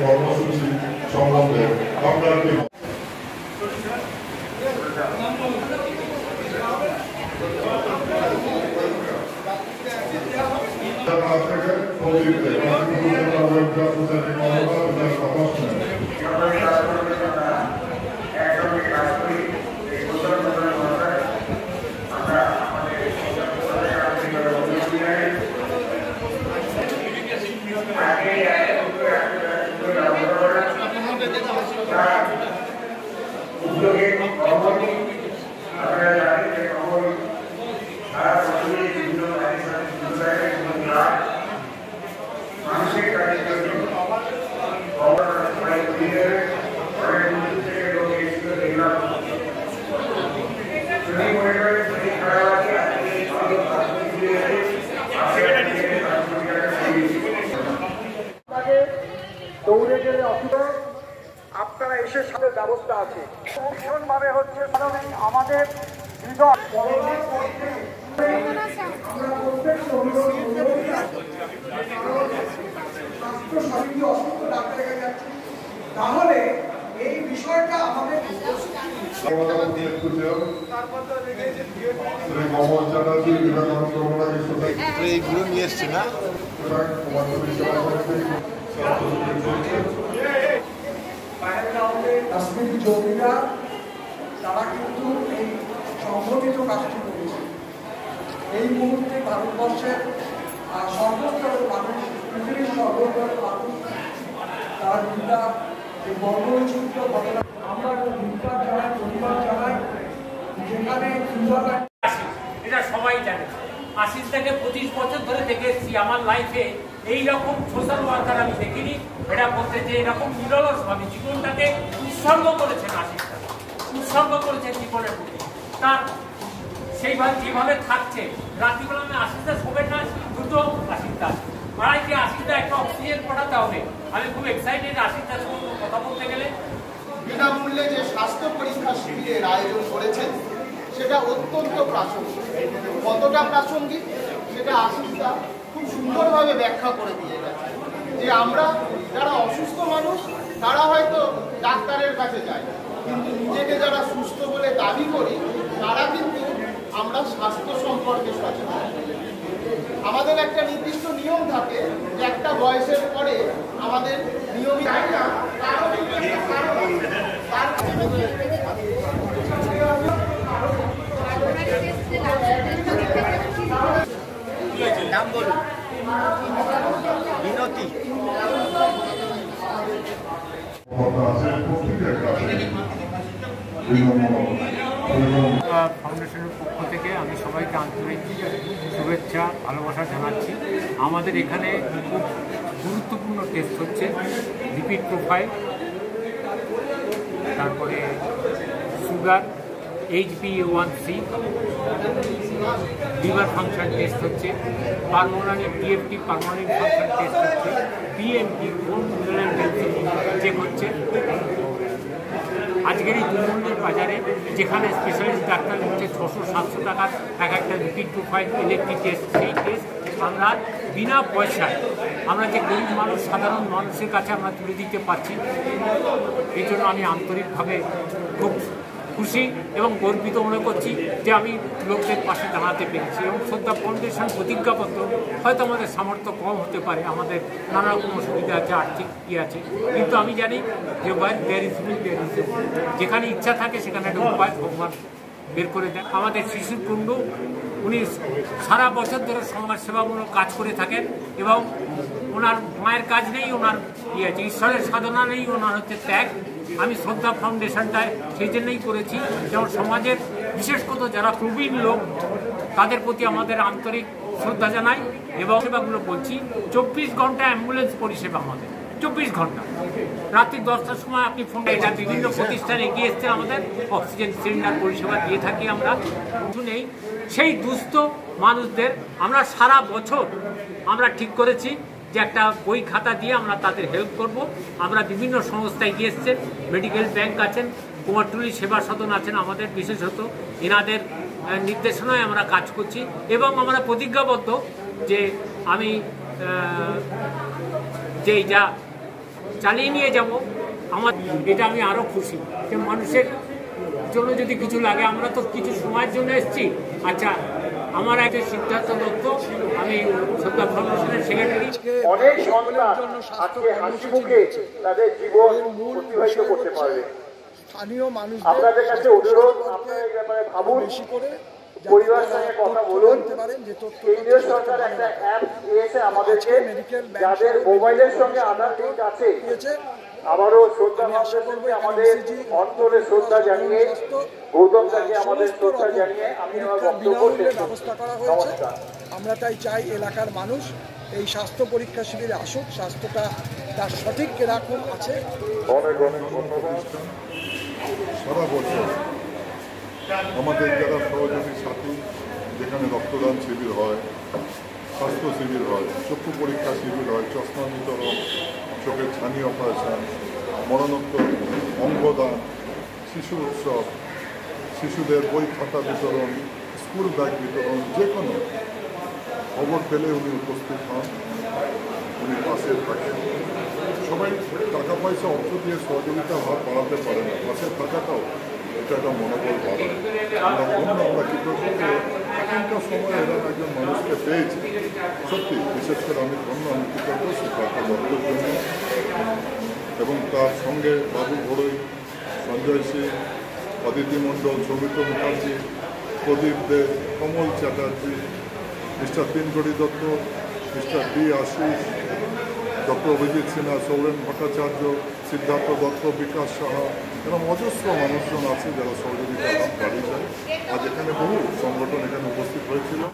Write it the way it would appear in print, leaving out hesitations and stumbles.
কর্মসূচি সম্বন্ধে আপনাকে দৌড়ে গেলে অসুবিধা আপনারা এসে সাথে ব্যবস্থা আছে ভীষণভাবে হচ্ছে আমাদের তাহলে এই বিষয়টা আমাদের এইগুলো নিয়ে এসছি না কাশ্মীরি জঙ্গিরা তারা কিন্তু এই সংঘটিত কাজটি করেছে। এই মুহূর্তে ভারতবর্ষের সর্বস্তরের মানুষ, পৃথিবীর সর্বস্তরের মানুষ তার নিন্দা এই বর্বরচিত ঘটনা আমরা ধিক্কার জানাই, প্রতিবাদ জানাই। যেখানে এটা সবাই জানে। ৮০ থেকে ২৫ বছর ধরে দেখে এসেছি আমার লাইফে এইরকম সোশ্যাল ওয়ার্কার আমি দেখিনি। এটা বলতে যে এরকম নিরলসভাবে জীবনটাকে উৎসর্গ করেছেন, আশিসটা উৎসর্গ করেছেন জীবনের প্রতি। তার সেইভাবে যেভাবে থাকছে, রাত্রিবেলা আমি আশিসটা শোবেন না, দুটো আশিসটা আড়াইটে আশিসটা একটা অক্সিজেন পাঠাতে হবে। আমি খুব এক্সাইটেড আশিসটার সঙ্গে কথা বলতে গেলে। বিনামূল্যে যে স্বাস্থ্য পরীক্ষা শিবিরের আয়োজন করেছেন সেটা অত্যন্ত প্রাসঙ্গিক। কতটা প্রাসঙ্গিক সেটা আশিসটা খুব সুন্দরভাবে ব্যাখ্যা করে দিয়ে গেছে যে আমরা যারা অসুস্থ মানুষ তারা হয়তো ডাক্তারের কাছে যায়, কিন্তু নিজেকে যারা সুস্থ বলে দাবি করি তারা কিন্তু আমরা স্বাস্থ্য সম্পর্কে সচেতন। আমাদের একটা নির্দিষ্ট নিয়ম থাকে যে একটা বয়সের পরে আমাদের নিয়মিত নাম বলুন। বিনতি ফাউন্ডেশনের পক্ষ থেকে আমি সবাইকে আন্তরিক শুভেচ্ছা ভালোবাসা জানাচ্ছি। আমাদের এখানে খুব গুরুত্বপূর্ণ টেস্ট হচ্ছে লিপিড প্রোফাইল, তারপরে sugar, HbA1c, liver function test হচ্ছে, pulmonary PFT pulmonary function test হচ্ছে, PMD bone mineral density check হচ্ছে। আজকের এই দুর্মূল্যের বাজারে যেখানে স্পেশালিস্ট ডাক্তার হচ্ছে 600-700 টাকার এক একটা লিপিড প্রোফাইল ইলেকট্রিক টেস্ট, সেই টেস্ট আমরা বিনা পয়সায় আমরা যে গরিব মানুষ, সাধারণ মানুষের কাছে আমরা তুলে দিতে পারছি। এই জন্য আমি আন্তরিকভাবে খুব খুশি এবং গর্বিত মনে করছি যে আমি লোকদের পাশে দাঁড়াতে পেরেছি। এবং শ্রদ্ধা ফাউন্ডেশন প্রতিজ্ঞাপত্র হয়তো আমাদের সামর্থ্য কম হতে পারে, আমাদের নানা রকম অসুবিধা আছে, আর্থিক আছে, কিন্তু আমি জানি যে যেখানে ইচ্ছা থাকে সেখানে একটা উপায় ভগবান বের করে দেন। আমাদের শিশুর কুণ্ডু উনি সারা বছর ধরে সমাজ সেবামূলক কাজ করে থাকেন এবং ওনার মায়ের কাজ নেই, ওনার আছে ঈশ্বরের সাধনা নেই, ওনার হচ্ছে ত্যাগ। আমি শ্রদ্ধা ফাউন্ডেশনটায় সেই জন্যই করেছি যেমন সমাজের বিশেষ করে যারা প্রবীণ লোক তাদের প্রতি আমাদের আন্তরিক শ্রদ্ধা জানাই। এবং সেবাগুলো বলছি 24 ঘন্টা অ্যাম্বুলেন্স পরিষেবা আমাদের, 24 ঘন্টা। রাত্রি 10টার সময় আপনি ফোন এটা বিভিন্ন প্রতিষ্ঠানে এগিয়ে এসছেন, আমাদের অক্সিজেন সিলিন্ডার পরিষেবা দিয়ে থাকি আমরা। নেই সেই দুস্থ মানুষদের আমরা সারা বছর আমরা ঠিক করেছি যে একটা বই খাতা দিয়ে আমরা তাদের হেল্প করব। আমরা বিভিন্ন সংস্থায় গিয়ে এসছেন, মেডিকেল ব্যাংক আছেন, কুমারটুলি সেবা সদন আছেন, আমাদের বিশেষত এনাদের নির্দেশনায় আমরা কাজ করছি এবং আমরা প্রতিজ্ঞাবদ্ধ যে আমি যে এটা চালিয়ে নিয়ে যাব। আমার এটা আমি আরও খুশি যে মানুষের জন্য যদি কিছু লাগে, আমরা তো কিছু সময়ের জন্য এসেছি। আচ্ছা, আমার একটা সিদ্ধার্থ দত্ত, আমি সত্তা ফাউন্ডেশনের সেক্রেটারি। অনেক সন্তান আজকে হাসি মুখে তাদের জীবন অতিবাহিত করতে পারবে। স্থানীয় মানুষ আপনাদের কাছে অনুরোধ, আপনারা এই ব্যাপারে ভাবুন, পরিবারের সঙ্গে কথা বলুন। কেন্দ্রীয় সরকার একটা অ্যাপ দিয়েছে আমাদেরকে, যাদের মোবাইলের সঙ্গে আধার লিঙ্ক আছে। আবারও শ্রদ্ধা ফাউন্ডেশনকে আমাদের অন্তরে শ্রদ্ধা জানিয়ে, গৌতমদাকে আমাদের শ্রদ্ধা জানিয়ে আমি আমার বক্তব্য ব্যবস্থা করা হয়েছে। আমরা তাই চাই এলাকার মানুষ এই স্বাস্থ্য পরীক্ষা শিবিরে আসুক, স্বাস্থ্যটা তার সঠিক কিরকম আছে। অনেক অনেক ধন্যবাদ। সারা বছর আমাদের যারা সহযোগী সাথী, যেখানে রক্তদান শিবির হয়, স্বাস্থ্য শিবির হয়, চক্ষু পরীক্ষা শিবির হয়, চশমা বিতরণ, চোখের ছানি অপারেশন, মরণোত্তর অঙ্গদান, শিশু উৎসব, শিশুদের বই খাতা বিতরণ, স্কুল ব্যাগ বিতরণ, যে কোনো খবর পেলে উনি উপস্থিত হন, উনি পাশে থাকেন। সবাই টাকা পয়সা অর্থ দিয়ে সহযোগিতা বাড়াতে পারে না, পাশে থাকাটাও এটা একটা মনোবল বাড়ায়। আমরা কী করবো যে এখনকার সময় এরকম একজন মানুষকে পেয়েছি, সত্যি বিশেষ করে আমি ধন্য, আমি কী করবো সিদ্ধার্থ দত্তের জন্য এবং তার সঙ্গে বাবু ঘড়ই, Sanjay Singh, Aditi Mondal, Soumitra Mukherjee, Pradip Dey, Kamal Chatterjee, mister Tingori Dutta, mister D Ashis, doctor Abhijit Sinha, Souren Bhattacharya, Siddhartha Dutta, Bikash Saha, এরকম অজস্র মানুষজন আছে যারা সহযোগিতা বাড়িয়ে যায়। আজ এখানে বহু সংগঠন এখানে উপস্থিত হয়েছিল।